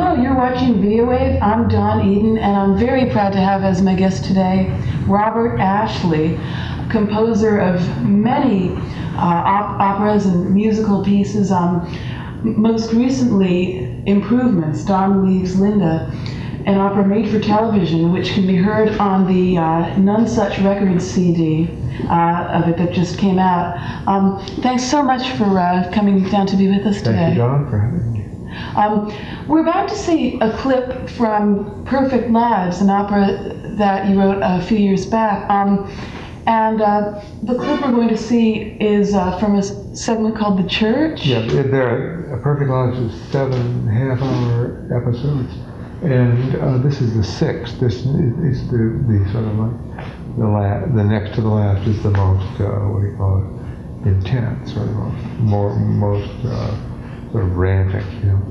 Hello, you're watching Videowave. I'm Dawn Eden, and I'm very proud to have as my guest today Robert Ashley, composer of many operas and musical pieces. Most recently, Improvements, Dawn Leaves Linda, an opera made for television, which can be heard on the None Such Records CD of it that just came out. Thanks so much for coming down to be with us today. Thank you, Dawn, for having me. We're about to see a clip from Perfect Lives, an opera that you wrote a few years back. The clip we're going to see is from a segment called The Church. Yeah, Perfect Lives is 7 half-hour episodes, and this is the 6th. This is the sort of like the next to the last is the most what do you call it, intense, or the most sort of rampant. You know,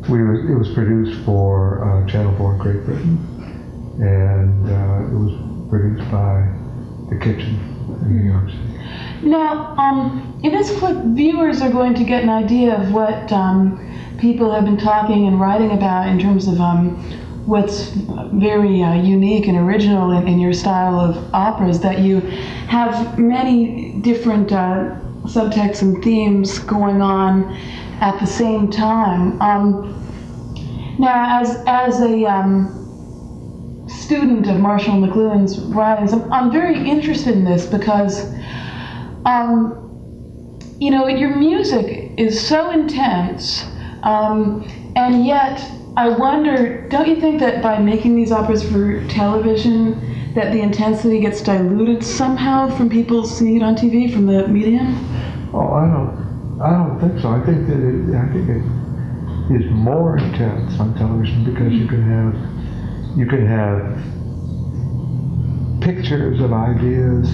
it was produced for Channel 4 in Great Britain, and it was produced by The Kitchen in New York City. Now, in this clip, viewers are going to get an idea of what people have been talking and writing about in terms of what's very unique and original in your style of operas, that you have many different subtexts and themes going on at the same time. Now, as a student of Marshall McLuhan's writings, I'm very interested in this because, you know, your music is so intense, and yet I wonder, don't you think that by making these operas for television, that the intensity gets diluted somehow from people seeing it on TV, from the medium? Oh, I don't think so. I think it is more intense on television because you can have pictures of ideas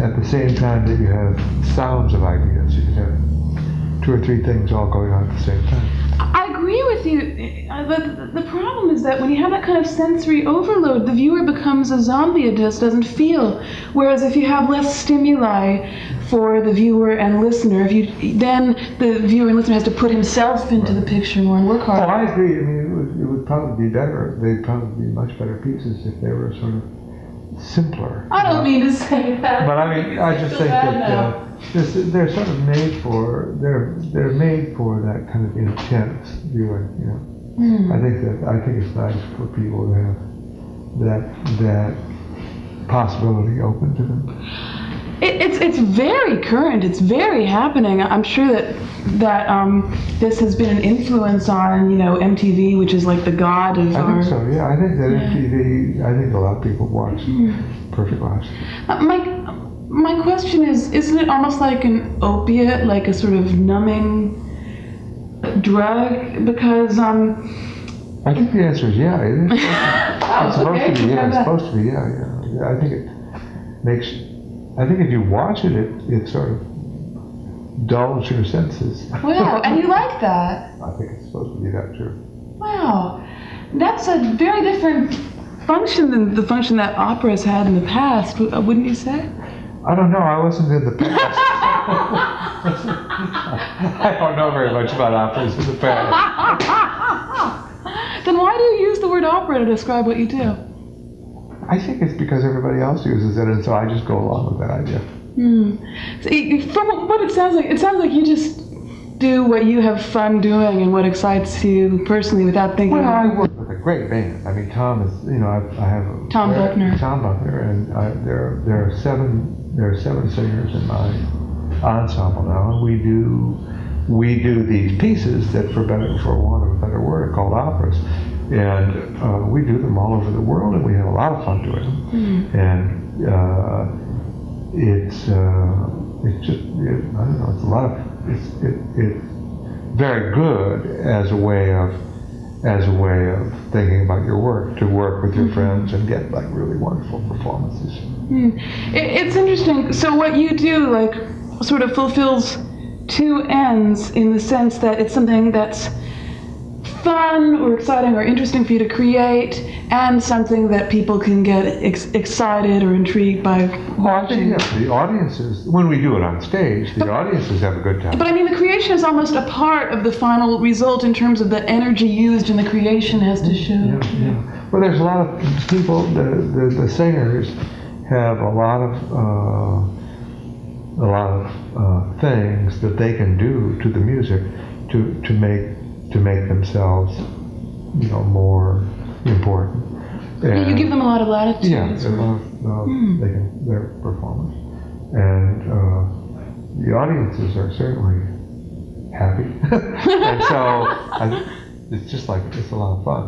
at the same time that you have sounds of ideas. You can have 2 or 3 things all going on at the same time. I agree with you, but the problem is that when you have that kind of sensory overload, the viewer becomes a zombie. It just doesn't feel. Whereas if you have less stimuli for the viewer and listener, then the viewer and listener has to put himself into the picture more and work harder. Oh, I agree. I mean, it would probably be better. They'd probably be much better pieces if they were sort of simpler. I don't mean to say that. But I mean, I just think that they're sort of made for they're made for that kind of intense viewing. You know, I think it's nice for people to have that possibility open to them. It's very current. It's very happening. I'm sure that this has been an influence on, you know, MTV, which is like the god of I think so. Yeah, I think that MTV. I think a lot of people watch Perfect Lives. My question is, isn't it almost like an opiate, like a sort of numbing drug? Because I think the answer is yeah. It is. It's supposed to be. Yeah, it's supposed to be. Yeah. I think it makes. I think if you watch it, it sort of dulls your senses. Wow, and you like that? I think it's supposed to be that too. Wow, that's a very different function than the function that operas had in the past, wouldn't you say? I don't know. I wasn't in the past. I don't know very much about operas in the past. Then why do you use the word opera to describe what you do? I think it's because everybody else uses it, and so I just go along with that idea. So, from what it sounds like you just do what you have fun doing and what excites you personally without thinking. Well, I work with a great band. I mean, Tom is, you know, I have Tom Buckner. Tom Buckner, and there are 7 singers in my ensemble now, and we do these pieces that, for want of a better word, are called operas. And we do them all over the world, and we have a lot of fun doing them. And it's just, I don't know, it's a lot of, it's very good as a way of thinking about your work, to work with your friends and get like really wonderful performances. It's interesting. So what you do, like, sort of fulfills 2 ends, in the sense that it's something that's fun or exciting or interesting for you to create, and something that people can get excited or intrigued by watching. Yeah, the audiences, when we do it on stage, the audiences have a good time. But I mean, the creation is almost a part of the final result in terms of the energy used in the creation has to show. Yeah. Well, there's a lot of people, the singers have a lot of things that they can do to the music to make themselves, more important. And you give them a lot of latitude. Yeah, their performance, and the audiences are certainly happy, and so it's a lot of fun.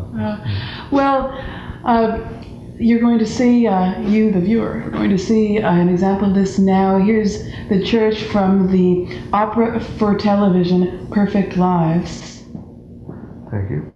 You're going to see, you, the viewer, are going to see an example of this now. Here's the church from the opera for television, Perfect Lives. Thank you.